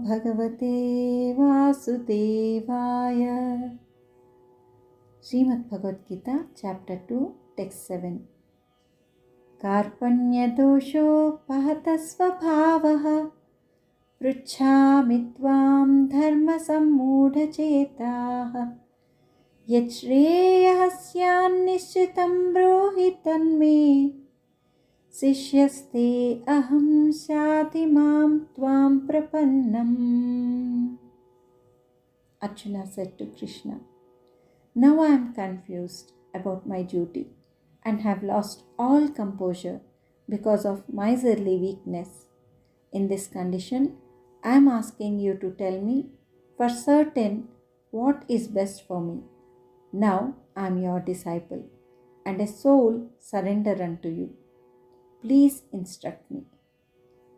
Bhagavate Vasudevaya. Srimad Bhagavad Gita, Chapter 2, Text 7. Karpanya dosho pahata svabhavaha pruchhami tvam dharma sammudha chetaha yat shreyahasyan nishchitam brohitanme sishyaste aham syati mam tvam prapannam. Arjuna said to Krishna, "Now I am confused about my duty and have lost all composure because of miserly weakness. In this condition, I am asking you to tell me for certain what is best for me. Now I am your disciple and a soul surrender unto you. Please instruct me."